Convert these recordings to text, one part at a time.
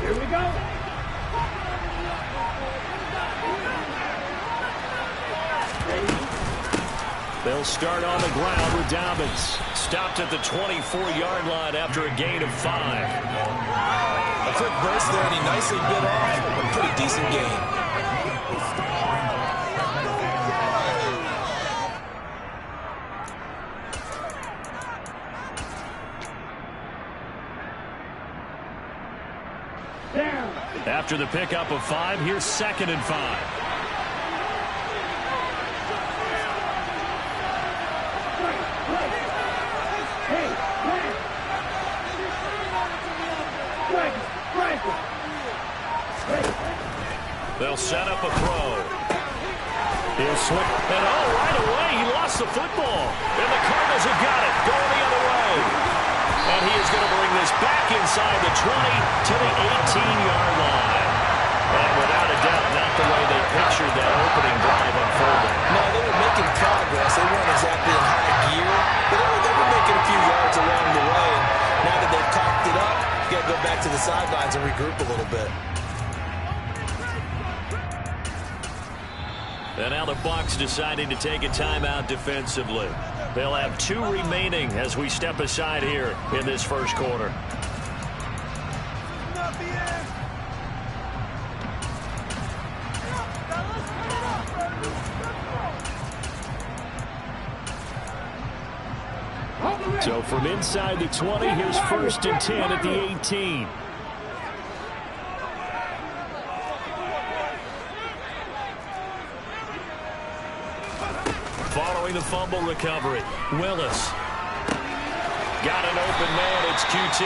Here we go. They'll start on the ground with Dobbins. Stopped at the 24-yard line after a gain of 5. A quick burst there, and he nicely bit off a pretty decent gain. After the pickup of 5, here's 2nd and 5. They'll set up a throw. He'll swing. And right away, he lost the football. And the Cardinals have got it, going the other way. And he is going to bring this back inside the 20 to the 18-yard line. And without a doubt, not the way they pictured that opening drive unfolding. No, they were making progress. They weren't exactly in high gear, but they were making a few yards along the way. And now that they've cocked it up, you got to go back to the sidelines and regroup a little bit. And now the Bucs deciding to take a timeout defensively. They'll have 2 remaining as we step aside here in this first quarter. So from inside the 20, here's 1st and 10 at the 18. Following the fumble recovery, Willis. Got an open man, it's QT.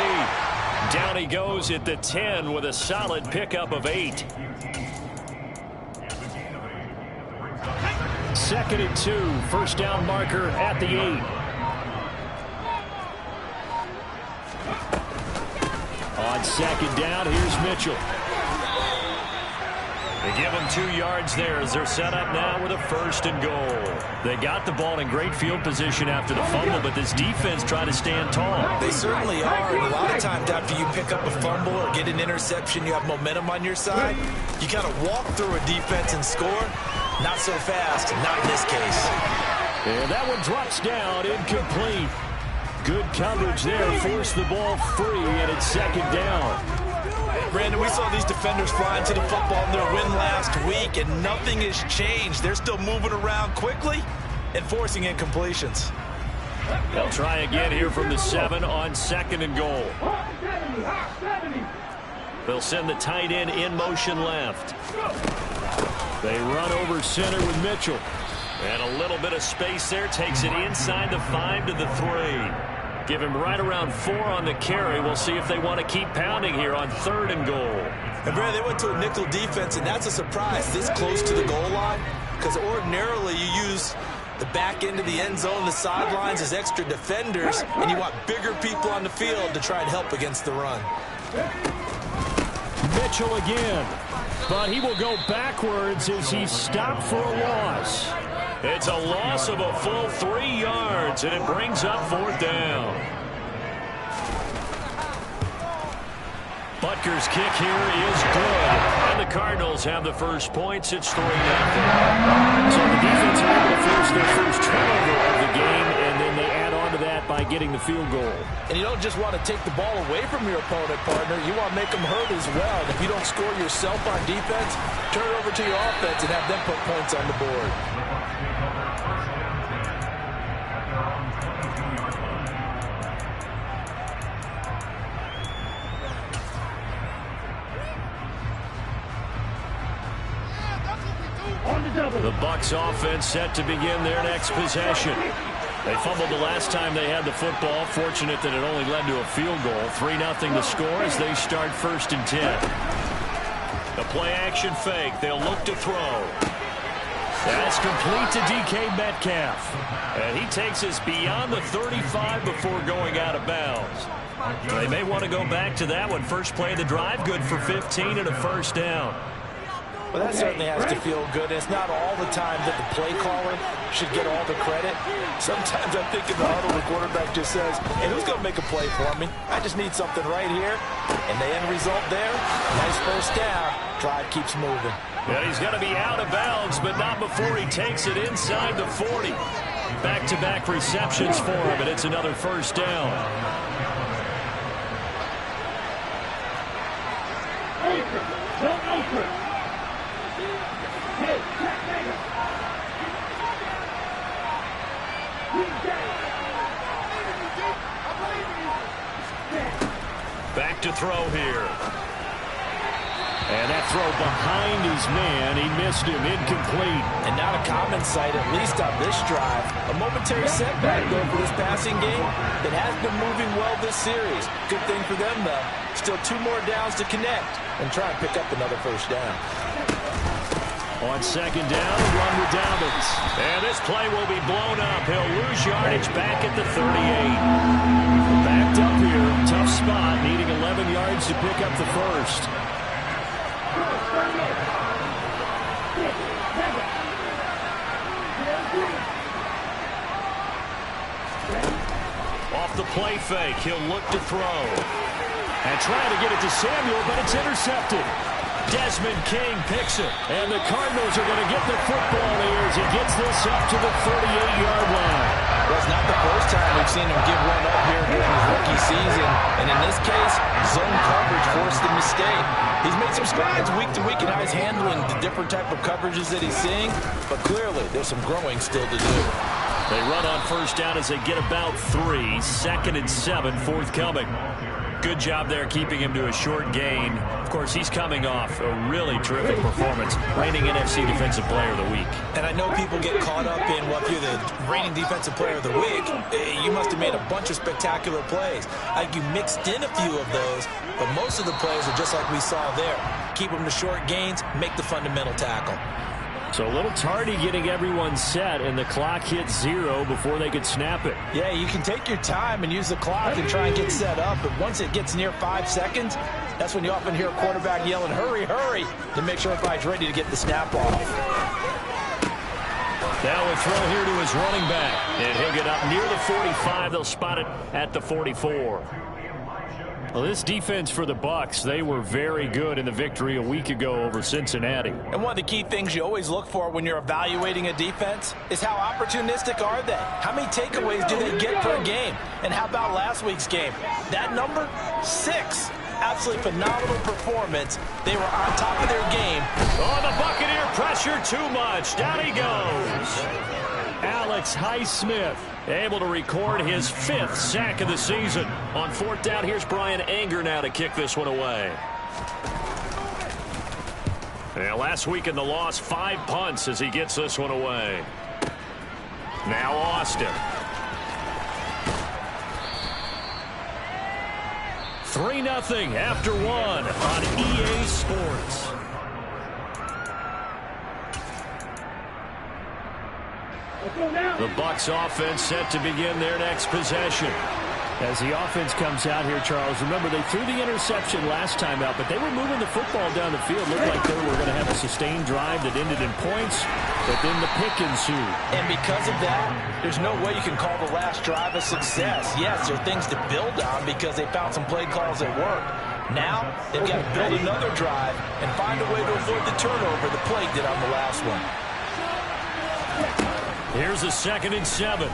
Down he goes at the 10 with a solid pickup of 8. 2nd and 2, 1st down marker at the 8. On 2nd down, here's Mitchell. They give him 2 yards there as they're set up now with a 1st and goal. They got the ball in great field position after the fumble, but this defense tried to stand tall. They certainly are, and a lot of times after you pick up a fumble or get an interception, you have momentum on your side. You kind of walk through a defense and score. Not so fast, not in this case. And that one drops down, incomplete. Good coverage there, forced the ball free, and it's 2nd down. Brandon, we saw these defenders fly into the football in their win last week, and nothing has changed. They're still moving around quickly and forcing incompletions. They'll try again here from the 7 on 2nd and goal. They'll send the tight end in motion left. They run over center with Mitchell. And a little bit of space there, takes it inside the 5 to the 3. Give him right around 4 on the carry. We'll see if they want to keep pounding here on 3rd and goal. And Brad, they went to a nickel defense, and that's a surprise this close to the goal line, because ordinarily you use the back end of the end zone, the sidelines as extra defenders, and you want bigger people on the field to try and help against the run. Mitchell again, but he will go backwards as he's stopped for a loss. It's a loss of a full 3 yards, and it brings up 4th down. Butker's kick here is good, and the Cardinals have the first points. It's 3-0. So the defense are able to force their first turnover of the game, and then they add on to that by getting the field goal. And you don't just want to take the ball away from your opponent, partner. You want to make them hurt as well. And if you don't score yourself on defense, turn it over to your offense and have them put points on the board. The Bucs offense set to begin their next possession. They fumbled the last time they had the football. Fortunate that it only led to a field goal. 3-0 the score as they start 1st and 10. The play action fake. They'll look to throw. That's complete to DK Metcalf. And he takes us beyond the 35 before going out of bounds. They may want to go back to that one. First play of the drive, good for 15 and a 1st down. Well, that certainly has to feel good. It's not all the time that the play caller should get all the credit. Sometimes I think in the huddle, the quarterback just says, hey, who's going to make a play for me? I just need something right here. And the end result there, nice first down. Drive keeps moving. Yeah, he's going to be out of bounds, but not before he takes it inside the 40. Back-to-back receptions for him, and it's another first down. Back to throw here. And that throw behind his man. He missed him. Incomplete. And not a common sight, at least on this drive. A momentary setback, though, for this passing game that has been moving well this series. Good thing for them, though. Still 2 more downs to connect and try and pick up another first down. On second down, run with Dobbins. And this play will be blown up. He'll lose yardage back at the 38. Backed up here. Tough spot. Needing 11 yards to pick up the first. Off the play fake, he'll look to throw. And trying to get it to Samuel, but it's intercepted. Desmond King picks it. And the Cardinals are going to get the football here as he gets this up to the 38-yard line. Well, it's not the first time we've seen him give one up here during his rookie season. And in this case, zone coverage forced the mistake. He's made some strides week to week in how he's handling the different type of coverages that he's seeing. But clearly, there's some growing still to do. They run on first down as they get about 3. 2nd and 7, forthcoming. Good job there keeping him to a short gain. Of course, he's coming off a really terrific performance, reigning NFC Defensive Player of the Week. And I know people get caught up in, well, if you're the reigning Defensive Player of the Week, you must have made a bunch of spectacular plays. Like you mixed in a few of those, but most of the plays are just like we saw there. Keep them to short gains, make the fundamental tackle. So a little tardy getting everyone set, and the clock hits 0 before they could snap it. Yeah, you can take your time and use the clock and try and get set up, but once it gets near 5 seconds, that's when you often hear a quarterback yelling, hurry, hurry, to make sure everybody's ready to get the snap off. Now a throw here to his running back, and he'll get up near the 45. They'll spot it at the 44. Well, this defense for the Bucs, they were very good in the victory a week ago over Cincinnati. And one of the key things you always look for when you're evaluating a defense is how opportunistic are they? How many takeaways do they get per game? And how about last week's game? That number, 6. Absolutely phenomenal performance. They were on top of their game. Oh, the Buccaneer pressure too much. Down he goes. Alex Highsmith able to record his 5th sack of the season. On 4th down, here's Brian Anger now to kick this one away. Yeah, last week in the loss, 5 punts as he gets this one away. Now Austin. 3-0 after 1 on EA Sports. The Bucs offense set to begin their next possession. As the offense comes out here, Charles, remember they threw the interception last time out, but they were moving the football down the field. Looked like they were going to have a sustained drive that ended in points, but then the pick ensued. And because of that, there's no way you can call the last drive a success. Yes, there are things to build on because they found some play calls that work. Now, they've got to build another drive and find a way to avoid the turnover the play did on the last one. Here's a 2nd and 7.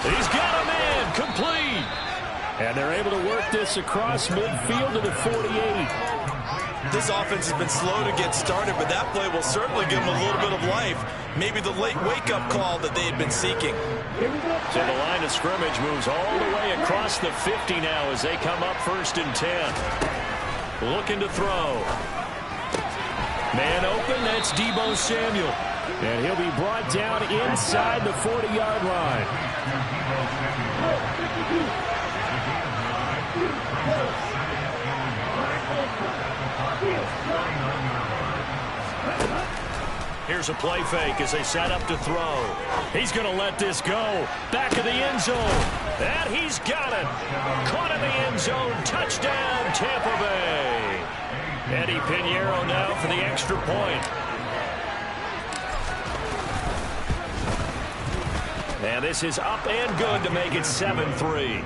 He's got a man complete. And they're able to work this across midfield to the 48. This offense has been slow to get started, but that play will certainly give them a little bit of life. Maybe the late wake-up call that they had been seeking. So the line of scrimmage moves all the way across the 50 now as they come up 1st and 10. Looking to throw. Man open, that's Deebo Samuel. And he'll be brought down inside the 40-yard line. Here's a play fake as they set up to throw. He's going to let this go. Back of the end zone. And he's got it. Caught in the end zone. Touchdown, Tampa Bay. Eddie Pinheiro now for the extra point. And this is up and good to make it 7-3.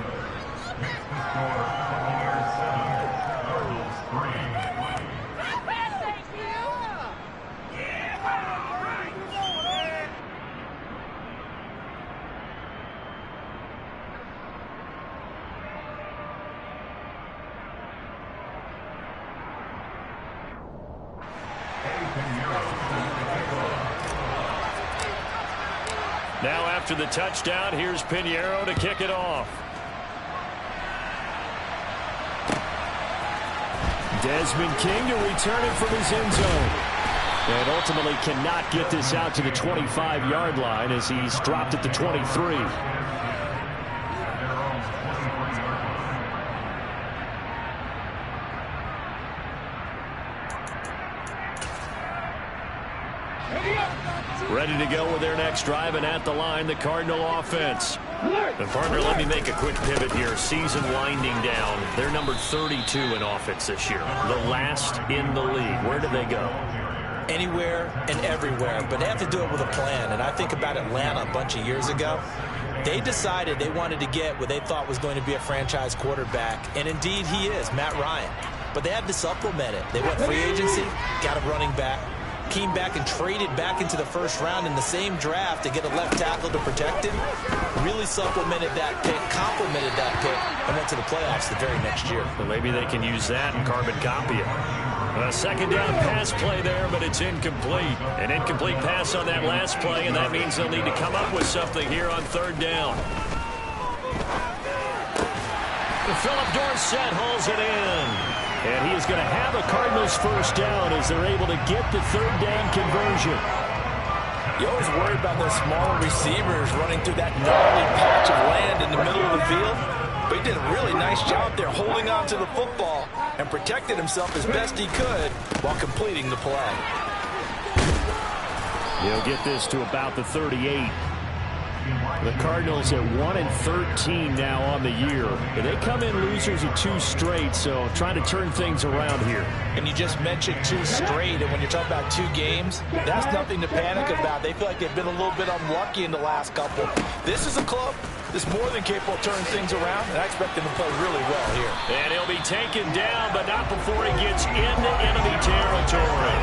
Now after the touchdown, here's Pinheiro to kick it off. Desmond King to return it from his end zone. And ultimately cannot get this out to the 25-yard line as he's dropped at the 23. Ready to go with their next drive, and at the line, the Cardinal offense. And partner, let me make a quick pivot here. Season winding down. They're number 32 in offense this year. The last in the league. Where do they go? Anywhere and everywhere, but they have to do it with a plan. And I think about Atlanta a bunch of years ago. They decided they wanted to get what they thought was going to be a franchise quarterback, and indeed he is, Matt Ryan. But they had to supplement it. They went free agency, got a running back, came back and traded back into the first round in the same draft to get a left tackle to protect him. Really supplemented that pick, complemented that pick, and went to the playoffs the very next year. Well, maybe they can use that and carbon copy it. A second down pass play there, but it's incomplete. An incomplete pass on that last play, and that means they'll need to come up with something here on third down. Philip Dorsett hauls it in. And he is going to have a Cardinals first down as they're able to get the third down conversion. You always worry about those smaller receivers running through that gnarly patch of land in the middle of the field. But he did a really nice job there holding on to the football and protected himself as best he could while completing the play. He'll get this to about the 38. The Cardinals at 1-13 now on the year. They come in losers of 2 straight, so trying to turn things around here. And you just mentioned 2 straight, and when you're talking about 2 games, that's nothing to panic about. They feel like they've been a little bit unlucky in the last couple. This is a club that's more than capable of turning things around, and I expect them to play really well here. And he'll be taken down, but not before he gets into enemy territory.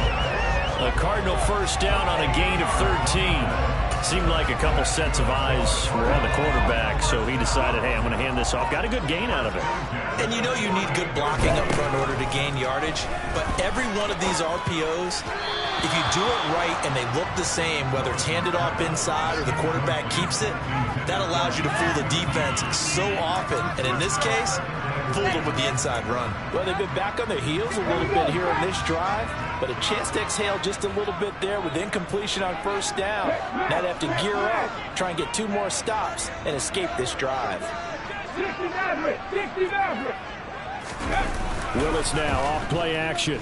A Cardinal first down on a gain of 13. Seemed like a couple sets of eyes were on the quarterback, so he decided, hey, I'm going to hand this off. Got a good gain out of it. And you know you need good blocking up front in order to gain yardage, but every one of these RPOs, if you do it right and they look the same, whether it's handed off inside or the quarterback keeps it, that allows you to fool the defense so often. And in this case, fooled them with the inside run. Well, they've been back on their heels a little bit here in this drive, but a chance to exhale just a little bit there with incompletion on first down. Now they have to gear up, try and get 2 more stops, and escape this drive. Willis now off play action.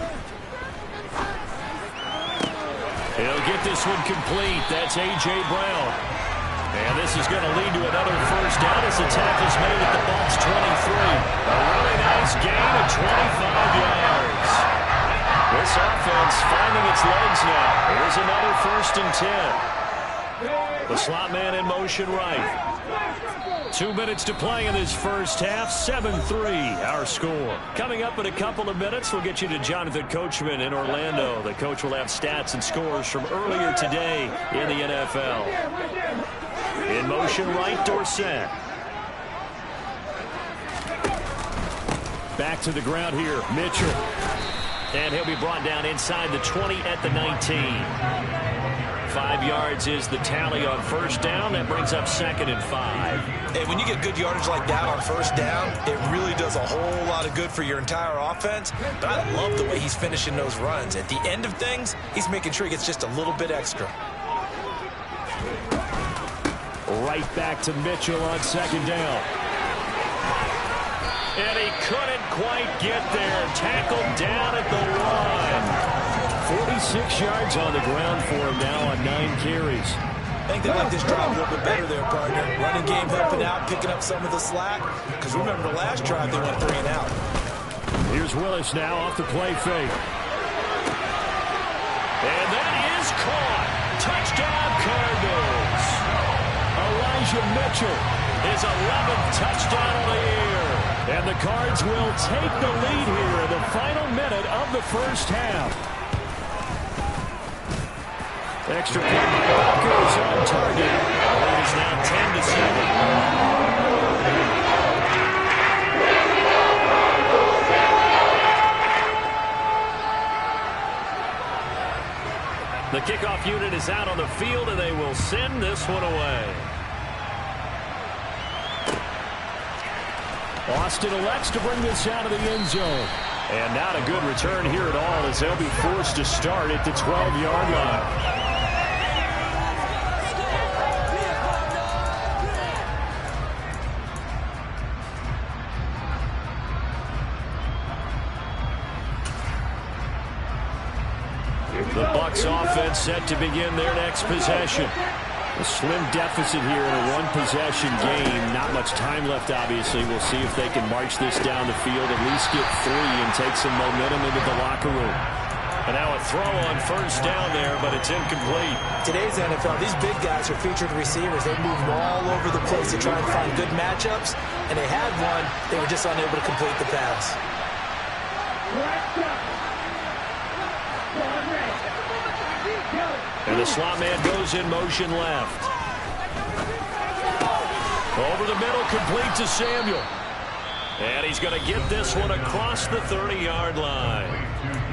He'll get this one complete. That's A.J. Brown. And this is going to lead to another first down as the tackle's made at the Bucs 23. A really nice gain of 25 yards. This offense finding its legs now. Here's another 1st and 10. The slot man in motion right. 2 minutes to play in this first half. 7-3 our score. Coming up in a couple of minutes, we'll get you to Jonathan Coachman in Orlando. The coach will have stats and scores from earlier today in the NFL. In motion right, Dorsett. Back to the ground here, Mitchell. And he'll be brought down inside the 20 at the 19. 5 yards is the tally on first down. That brings up 2nd and 5. Hey, when you get good yardage like that on first down, it really does a whole lot of good for your entire offense. But I love the way he's finishing those runs. At the end of things, he's making sure he gets just a little bit extra. Right back to Mitchell on 2nd down. And he couldn't quite get there. Tackled down at the 1. 46 yards on the ground for him now on 9 carries. I think they like this drive a little bit better there, partner. Running game helping out, picking up some of the slack. Because remember the last drive, they went 3 and out. Here's is with us now off the play fake. And that is caught. Touchdown, Cardinals. Elijah Mitchell, his 11th touchdown of the year. And the Cards will take the lead here in the final minute of the first half. Extra point by Bucs on target. The lead is now 10-7. The kickoff unit is out on the field, and they will send this one away. Austin elects to bring this out of the end zone. And not a good return here at all, as they'll be forced to start at the 12-yard line. The Bucs offense set to begin their next possession. A slim deficit here in a one-possession game. Not much time left, obviously. We'll see if they can march this down the field, at least get 3 and take some momentum into the locker room. And now a throw on first down there, but it's incomplete. Today's NFL, these big guys are featured receivers. They move all over the place to try and find good matchups, and they had one. They were just unable to complete the pass. And the slot man goes in motion left. Over the middle, complete to Samuel. And he's going to get this one across the 30-yard line.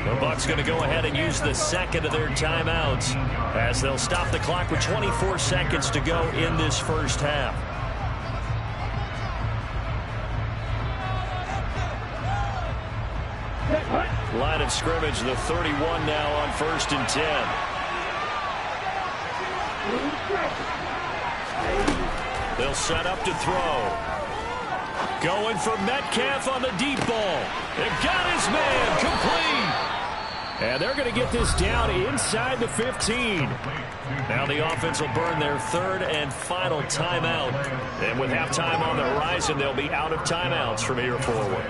The Bucs going to go ahead and use the second of their timeouts, as they'll stop the clock with 24 seconds to go in this first half. Line of scrimmage, the 31 now on 1st and 10. They'll set up to throw. Going for Metcalf on the deep ball. They've got his man complete. And they're going to get this down inside the 15. Now the offense will burn their 3rd and final timeout. And with halftime on the horizon, they'll be out of timeouts from here forward.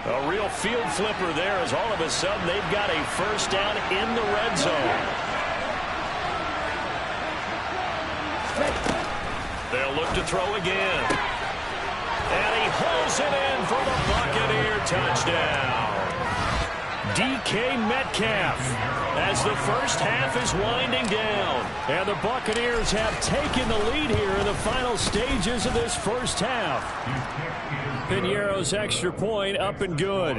A real field flipper there, as all of a sudden they've got a first down in the red zone. They'll look to throw again. And he hauls it in for the Buccaneer touchdown. DK Metcalf, as the first half is winding down. And the Buccaneers have taken the lead here in the final stages of this first half. Piñeiro's extra point up and good.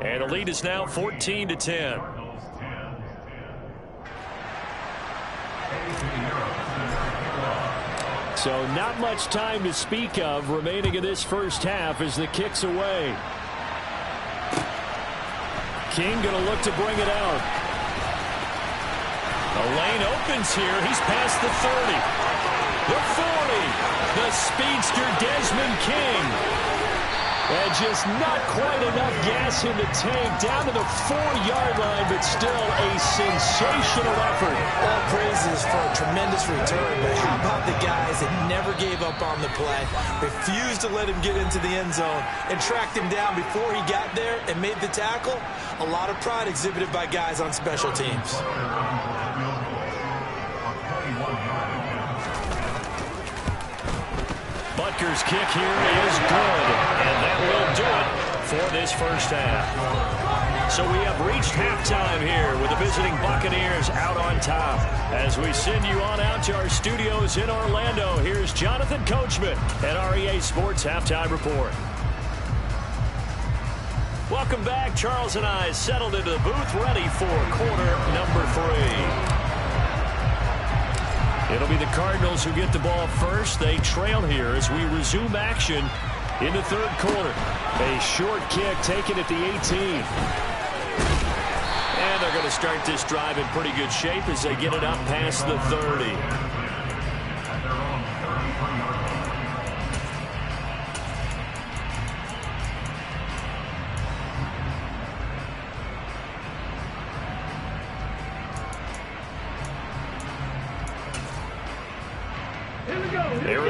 And the lead is now 14-10. So not much time to speak of remaining in this first half as the kick's away. King going to look to bring it out. A lane opens here. He's past the 30. The 40. The speedster Desmond King. And just not quite enough gas in the tank, down to the 4-yard line, but still a sensational effort. All praises for a tremendous return, but how about the guys that never gave up on the play, refused to let him get into the end zone, and tracked him down before he got there and made the tackle? A lot of pride exhibited by guys on special teams. Butker's kick here is good, and that will do it for this first half. So we have reached halftime here with the visiting Buccaneers out on top. As we send you on out to our studios in Orlando, here's Jonathan Coachman at REA Sports Halftime Report. Welcome back. Charles and I settled into the booth, ready for quarter number 3. It'll be the Cardinals who get the ball first. They trail here as we resume action in the 3rd quarter. A short kick taken at the 18. And they're going to start this drive in pretty good shape as they get it up past the 30.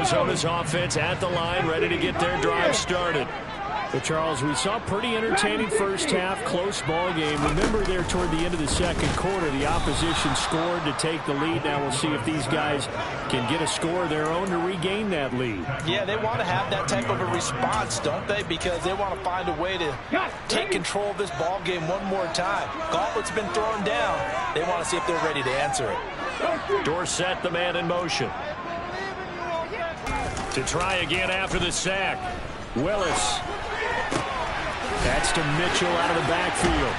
Arizona's offense at the line, ready to get their drive started. Well, Charles, we saw pretty entertaining first half, close ball game. Remember there toward the end of the second quarter, the opposition scored to take the lead. Now we'll see if these guys can get a score of their own to regain that lead. Yeah, they want to have that type of a response, don't they? Because they want to find a way to take control of this ball game one more time. Gauntlet's been thrown down. They want to see if they're ready to answer it. Dorsett, the man in motion. To try again after the sack. Willis. That's to Mitchell out of the backfield.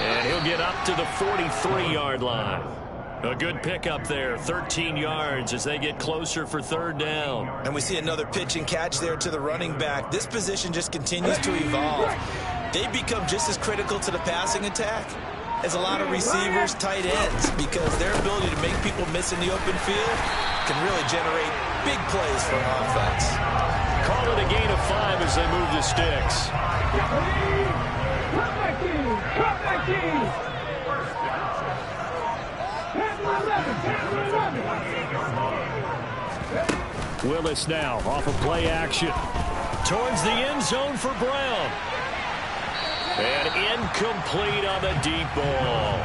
And he'll get up to the 43-yard line. A good pickup there, 13 yards as they get closer for third down. And we see another pitch and catch there to the running back. This position just continues to evolve. They become just as critical to the passing attack as a lot of receivers, tight ends, because their ability to make people miss in the open field can really generate big plays for an offense. Call it a gain of 5 as they move the sticks. Willis now off of play action. Towards the end zone for Brown. And incomplete on the deep ball.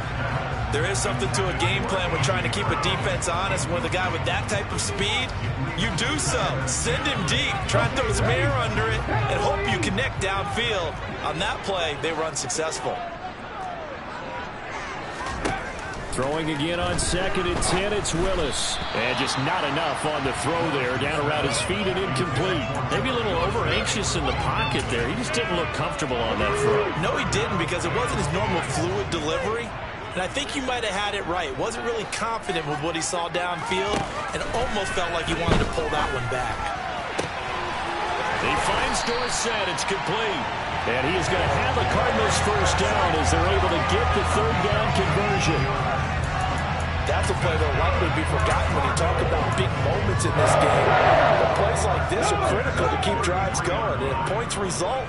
There is something to a game plan when trying to keep a defense honest. With a guy with that type of speed, you do so. Send him deep. Try and throw some air under it and hope you connect downfield. On that play, they were unsuccessful. Throwing again on 2nd and 10, it's Willis. And just not enough on the throw there. Down around his feet and incomplete. Maybe a little over-anxious in the pocket there. He just didn't look comfortable on that throw. No, he didn't, because it wasn't his normal fluid delivery. And I think he might have had it right. Wasn't really confident with what he saw downfield and almost felt like he wanted to pull that one back. He finds Dorsett. It's complete. And he is going to have a Cardinals first down as they're able to get the third down conversion. That's a play that will likely be forgotten when you talk about big moments in this game. But plays like this are critical to keep drives going. And if points result,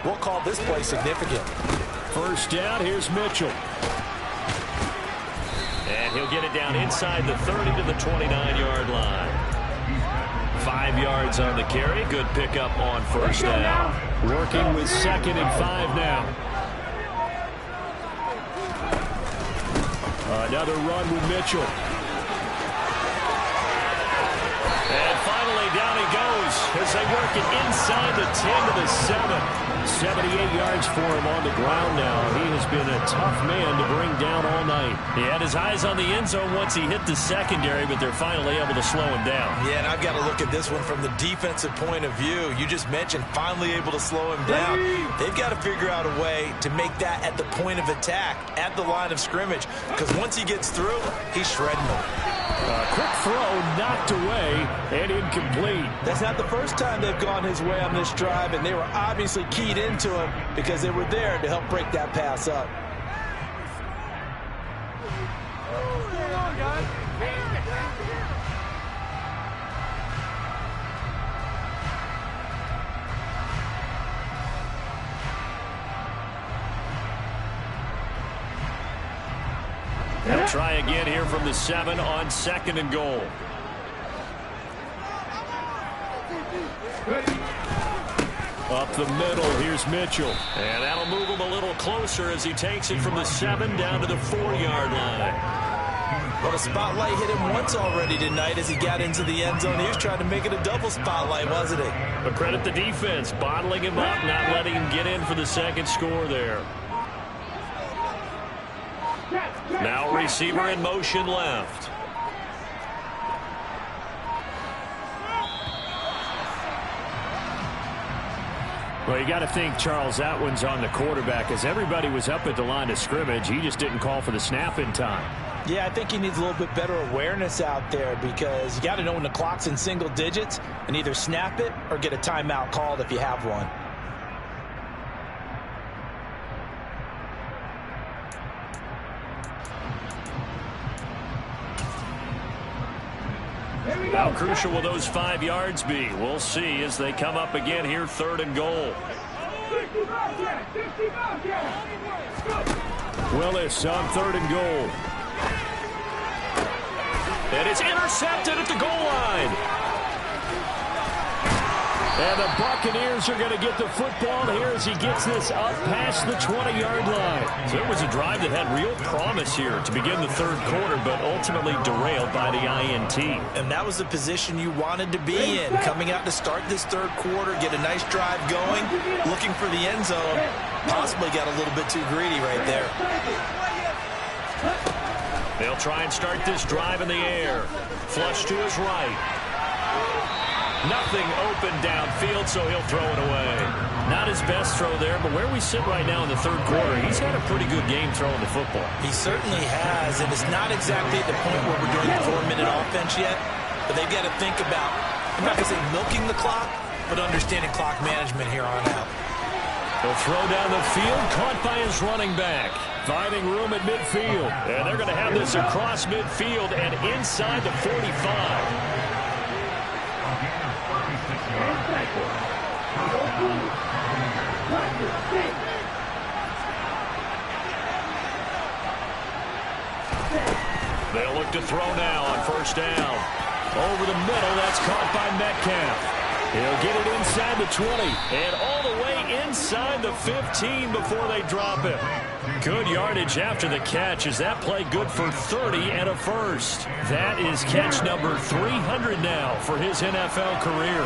we'll call this play significant. First down, here's Mitchell. And he'll get it down inside the 30 to the 29-yard line. 5 yards on the carry. Good pickup on first down. Working with 2nd and 5 now. Another run with Mitchell. And finally down he goes as they work it inside the 10 to the 7. 78 yards for him on the ground now. He has been a tough man to bring down all night. He had his eyes on the end zone once he hit the secondary, but they're finally able to slow him down. Yeah, and I've got to look at this one from the defensive point of view. You just mentioned finally able to slow him down. They've got to figure out a way to make that at the point of attack, at the line of scrimmage, because once he gets through, he's shredding them. Quick throw knocked away and incomplete. That's not the first time they've gone his way on this drive, and they were obviously keyed into him because they were there to help break that pass up. They'll try again here from the 7 on 2nd and goal. Up the middle, here's Mitchell. And that'll move him a little closer as he takes it from the 7 down to the 4-yard line. Well, the spotlight hit him once already tonight as he got into the end zone. He was trying to make it a double spotlight, wasn't he? But credit the defense, bottling him up, not letting him get in for the second score there. Now receiver in motion left. Well, you got to think, Charles, that one's on the quarterback. As everybody was up at the line of scrimmage, he just didn't call for the snap in time. Yeah, I think he needs a little bit better awareness out there because you got to know when the clock's in single digits and either snap it or get a timeout called if you have one. How crucial will those 5 yards be? We'll see as they come up again here, 3rd and goal. Willis on 3rd and goal. And it's intercepted at the goal line. And the Buccaneers are going to get the football here as he gets this up past the 20-yard line. So it was a drive that had real promise here to begin the third quarter, but ultimately derailed by the INT. And that was the position you wanted to be in. Coming out to start this third quarter, get a nice drive going, looking for the end zone. Possibly got a little bit too greedy right there. They'll try and start this drive in the air. Flush to his right. Nothing open downfield, so he'll throw it away. Not his best throw there, but where we sit right now in the third quarter, he's had a pretty good game throwing the football. He certainly has, and it's not exactly at the point where we're doing the 4-minute offense yet, but they've got to think about, I'm not going to say milking the clock, but understanding clock management here on out. They'll throw down the field, caught by his running back. Finding room at midfield. And they're going to have this across midfield and inside the 45. They'll look to throw now on first down. Over the middle, that's caught by Metcalf. He'll get it inside the 20. And all the way inside the 15 before they drop him. Good yardage after the catch. Is that play good for 30 and a first? That is catch number 300 now for his NFL career.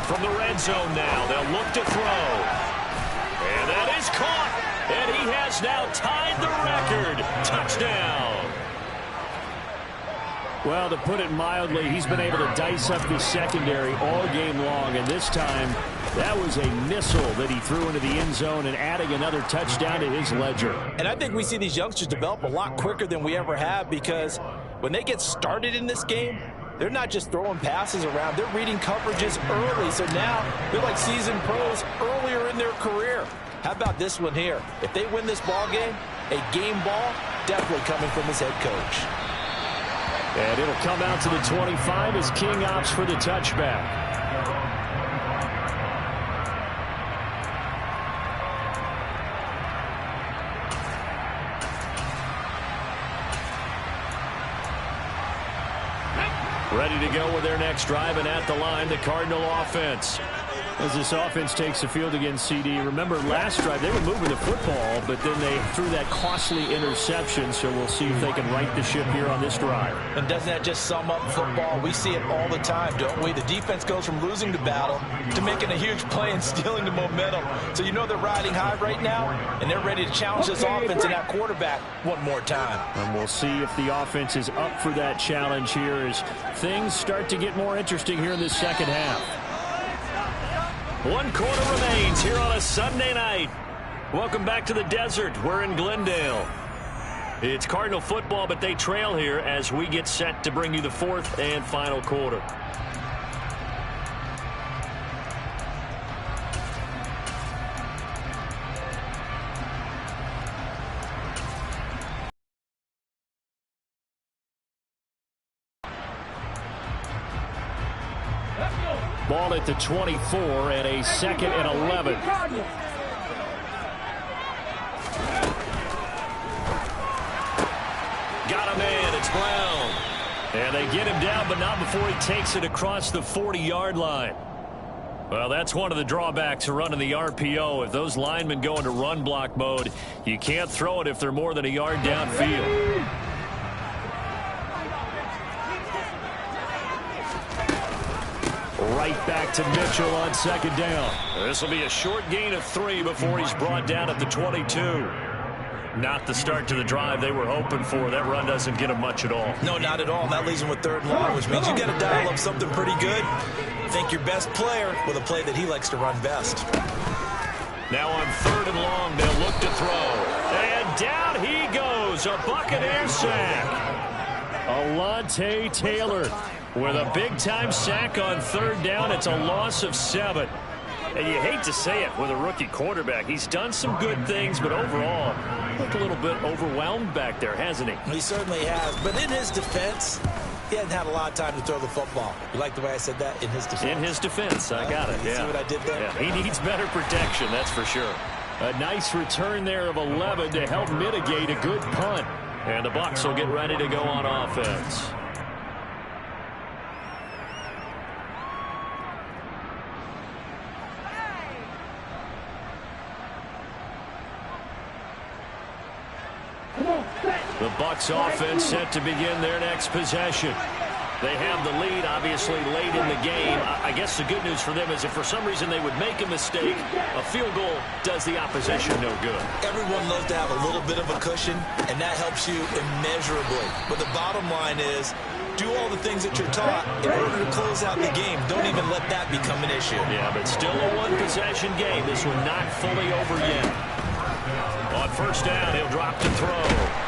From the red zone now, they'll look to throw. And that is caught. And he has now tied the record. Touchdown. Well, to put it mildly, he's been able to dice up the secondary all game long. And this time, that was a missile that he threw into the end zone and adding another touchdown to his ledger. And I think we see these youngsters develop a lot quicker than we ever have, because when they get started in this game, they're not just throwing passes around. They're reading coverages early. So now they're like seasoned pros earlier in their career. How about this one here? If they win this ball game, a game ball definitely coming from his head coach. And it'll come out to the 25 as King opts for the touchback. Ready to go with their next drive, and at the line, the Cardinal offense. As this offense takes the field against CD, remember last drive they were moving the football, but then they threw that costly interception, so we'll see if they can right the ship here on this drive. And doesn't that just sum up football? We see it all the time, don't we? The defense goes from losing the battle to making a huge play and stealing the momentum. So you know they're riding high right now, and they're ready to challenge this offense and that quarterback one more time. And we'll see if the offense is up for that challenge here as things start to get more interesting here in this second half. 1 quarter remains here on a Sunday night. Welcome back to the desert. We're in Glendale. It's Cardinal football, but they trail here as we get set to bring you the fourth and final quarter. Ball at the 24 and a 2nd and 11. Got him in. It's Brown. And they get him down, but not before he takes it across the 40-yard line. Well, that's one of the drawbacks of running the RPO. If those linemen go into run block mode, you can't throw it if they're more than a yard downfield. Right back to Mitchell on 2nd down. This will be a short gain of 3 before he's brought down at the 22. Not the start to the drive they were hoping for. That run doesn't get him much at all. No, not at all. And that leaves him with 3rd and long, which means you got to dial up something pretty good. Think your best player with a play that he likes to run best. Now on 3rd and long, they'll look to throw. And down he goes. A Buccaneer sack. Alontae Taylor with a big-time sack on 3rd down. It's a loss of 7. And you hate to say it with a rookie quarterback. He's done some good things, but overall, looked a little bit overwhelmed back there, hasn't he? He certainly has. But in his defense, he hasn't had a lot of time to throw the football. You like the way I said that? In his defense. In his defense. I got it. You see what I did there? Yeah, he needs better protection, that's for sure. A nice return there of 11 to help mitigate a good punt. And the Bucs will get ready to go on offense. The Bucs offense set to begin their next possession. They have the lead, obviously, late in the game. I guess the good news for them is if for some reason they would make a mistake, a field goal does the opposition no good. Everyone loves to have a little bit of a cushion, and that helps you immeasurably. But the bottom line is, do all the things that you're taught in order to close out the game. Don't even let that become an issue. Yeah, but still a one-possession game. This one not fully over yet. On first down, he'll drop to throw.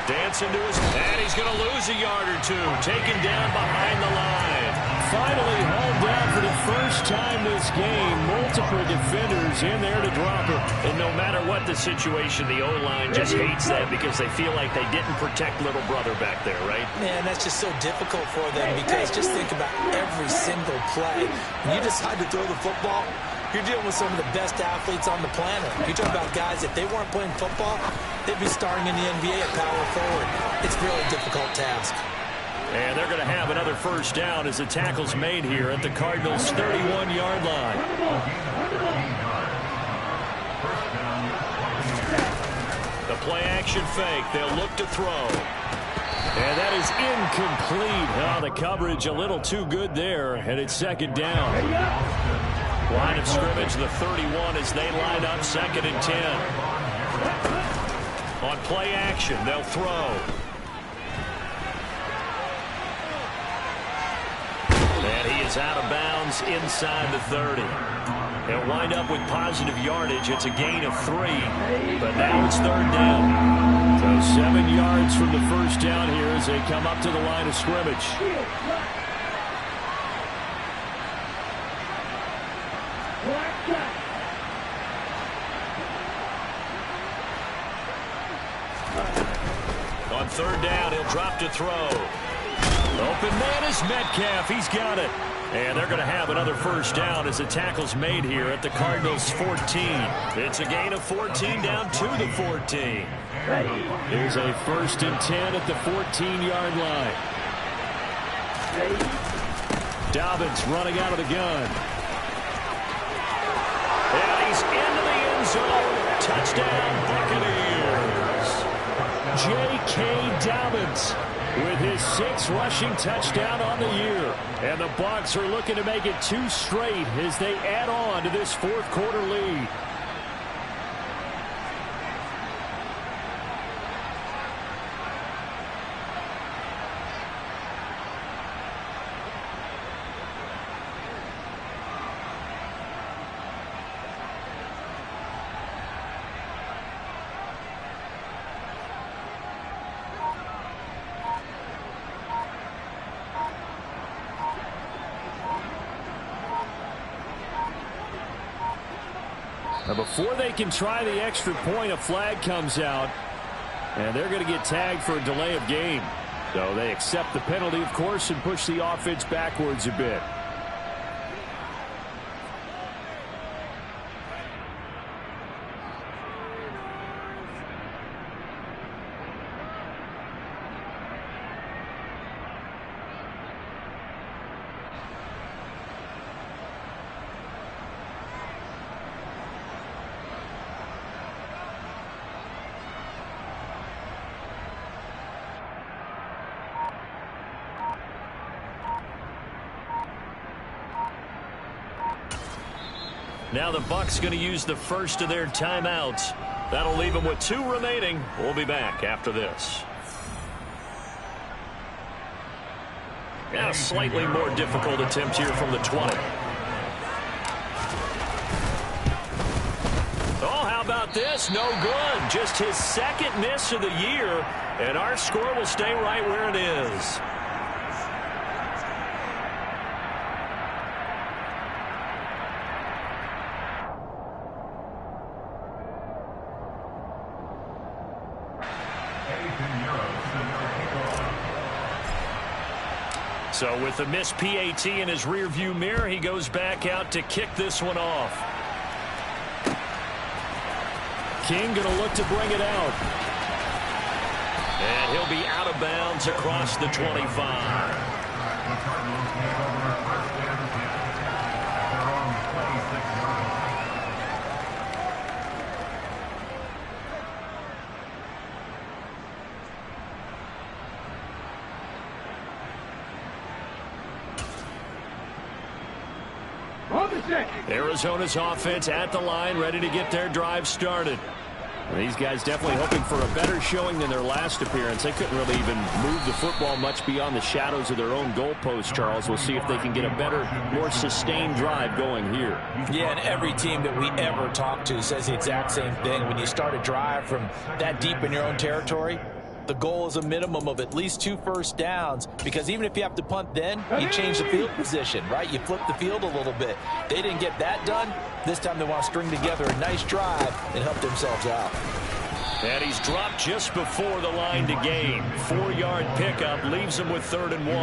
Dance into his, and he's going to lose a yard or two. Taken down behind the line. Finally hauled down for the first time this game. Multiple defenders in there to drop him. And no matter what the situation, the O-line just hates that because they feel like they didn't protect little brother back there, right? Man, that's just so difficult for them because just think about every single play. When you decide to throw the football, you're dealing with some of the best athletes on the planet. You talk about guys, if they weren't playing football, they'd be starting in the NBA at power forward. It's a really difficult task. And they're going to have another first down as the tackle's made here at the Cardinals' 31-yard line. The play-action fake. They'll look to throw. And that is incomplete. Oh, the coverage a little too good there, and it's second down. Line of scrimmage, the 31 as they line up, 2nd and 10. On play action, they'll throw. And he is out of bounds inside the 30. They'll wind up with positive yardage. It's a gain of 3, but now it's 3rd down. So 7 yards from the first down here as they come up to the line of scrimmage. On 3rd down, he'll drop to throw. Open man is Metcalf. He's got it. And they're going to have another first down as the tackle's made here at the Cardinals' 14. It's a gain of 14 down to the 14. Here's a 1st and 10 at the 14-yard line. Dobbins running out of the gun. And he's into the end zone. Touchdown, Buccaneers. J.K. Dobbins with his 6th rushing touchdown on the year. And the Bucs are looking to make it 2 straight as they add on to this 4th quarter lead. Now before they can try the extra point, a flag comes out, and they're going to get tagged for a delay of game. So they accept the penalty, of course, and push the offense backwards a bit. Now the Bucs going to use the first of their timeouts. That'll leave them with 2 remaining. We'll be back after this. Yeah, a slightly more difficult attempt here from the 20. Oh, how about this? No good. Just his 2nd miss of the year, and our score will stay right where it is. So with the missed PAT in his rearview mirror, he goes back out to kick this one off. King going to look to bring it out. And he'll be out of bounds across the 25. Arizona's offense at the line, ready to get their drive started. These guys definitely hoping for a better showing than their last appearance. They couldn't really even move the football much beyond the shadows of their own goalpost, Charles. We'll see if they can get a better, more sustained drive going here. Yeah, and every team that we ever talk to says the exact same thing. When you start a drive from that deep in your own territory, the goal is a minimum of at least 2 first downs, because even if you have to punt then, you change the field position, right? You flip the field a little bit. They didn't get that done. This time they want to string together a nice drive and help themselves out. And he's dropped just before the line to gain. 4-yard pickup leaves him with 3rd and 1.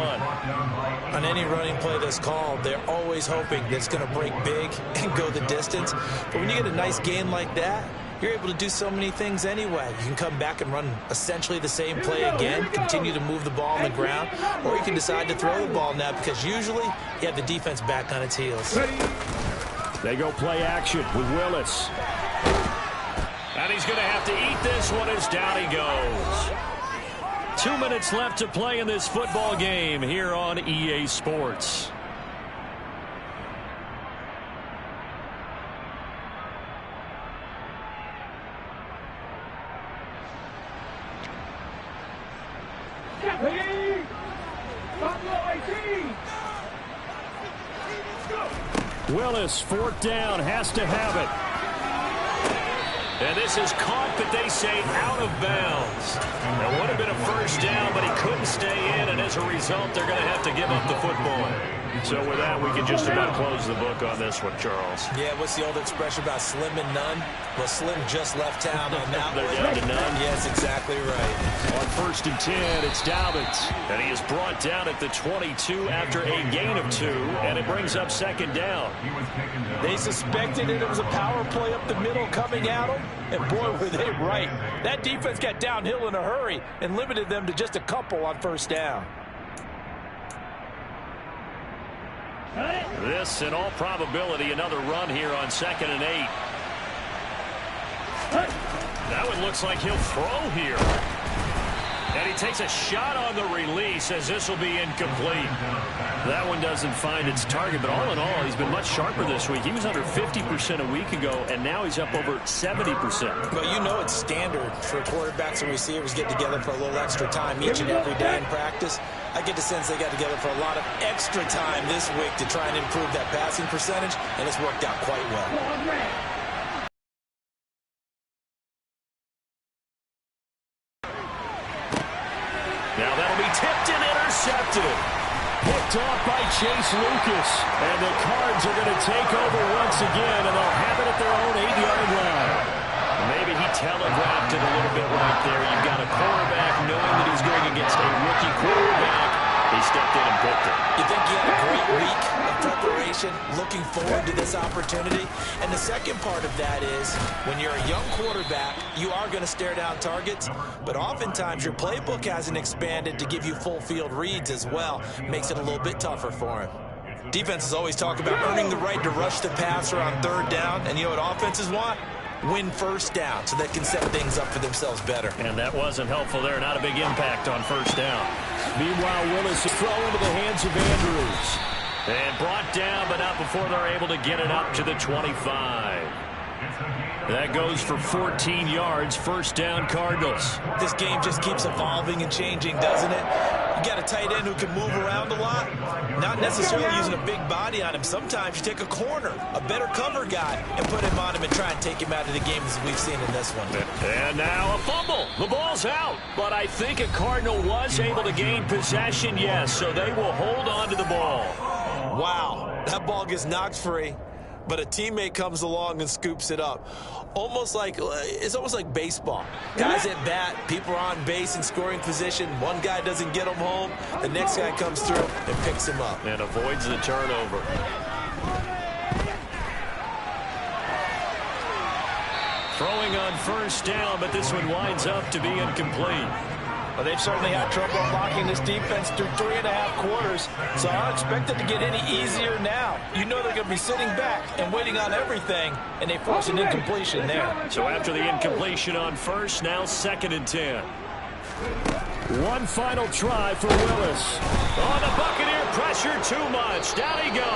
On any running play that's called, they're always hoping that it's going to break big and go the distance. But when you get a nice gain like that, you're able to do so many things anyway. You can come back and run essentially the same play again, continue to move the ball on the ground, or you can decide to throw the ball now, because usually you have the defense back on its heels. They go play action with Willis. And he's going to have to eat this one as down he goes. 2 minutes left to play in this football game here on EA Sports. Willis, 4th down, has to have it. And this is caught, but they say out of bounds. It would have been a first down, but he couldn't stay in, and as a result, they're going to have to give up the football. So with that, we can just about close the book on this one, Charles. Yeah, what's the old expression about slim and none? Well, Slim just left town on that They're one. down to none. Yes, exactly right. On 1st and 10, it's Dobbins. And he is brought down at the 22 after a gain of 2, and it brings up 2nd down. They suspected it was a power play up the middle coming at them, and boy, were they right. That defense got downhill in a hurry and limited them to just a couple on 1st down. This, in all probability, another run here on 2nd and 8. That one looks like he'll throw here. And he takes a shot on the release as this will be incomplete. That one doesn't find its target, but all in all, he's been much sharper this week. He was under 50% a week ago, and now he's up over 70%. Well, you know it's standard for quarterbacks and receivers get together for a little extra time each and every day in practice. I get the sense they got together for a lot of extra time this week to try and improve that passing percentage, and it's worked out quite well. Now that'll be tipped and intercepted. Picked off by Chase Lucas. And the Cards are going to take over once again, and they'll have it at their own 8-yard line. Maybe he telegraphed it a little bit right there. You've got a quarterback knowing that he's going against a rookie quarterback. He stepped in and picked it. You think he had a great week of preparation, looking forward to this opportunity? And the second part of that is, when you're a young quarterback, you are going to stare down targets, but oftentimes your playbook hasn't expanded to give you full field reads as well. Makes it a little bit tougher for him. Defenses always talk about earning the right to rush the passer on 3rd down, and you know what offenses want? Win 1st down so they can set things up for themselves better. And that wasn't helpful there. Not a big impact on 1st down. Meanwhile, Willis is thrown into the hands of Andrews. And brought down, but not before they're able to get it up to the 25. That goes for 14 yards. 1st down, Cardinals. This game just keeps evolving and changing, doesn't it? You got a tight end who can move around a lot, not necessarily using a big body on him. Sometimes you take a corner, a better cover guy, and put him on him and try and take him out of the game as we've seen in this one. And now a fumble. The ball's out. But I think a Cardinal was able to gain possession, yes, so they will hold on to the ball. Wow, that ball gets knocked free, but a teammate comes along and scoops it up. It's almost like baseball. Guys at bat, people are on base in scoring position. One guy doesn't get him home. The next guy comes through and picks him up. And avoids the turnover. Throwing on 1st down, but this one winds up to be incomplete. Well, they've certainly had trouble unlocking this defense through 3.5 quarters, so I don't expect it to get any easier now. You know they're going to be sitting back and waiting on everything, and they force an incompletion there. So after the incompletion on first, now 2nd and 10. One final try for Willis. Oh, the Buccaneer pressure too much. Down he goes.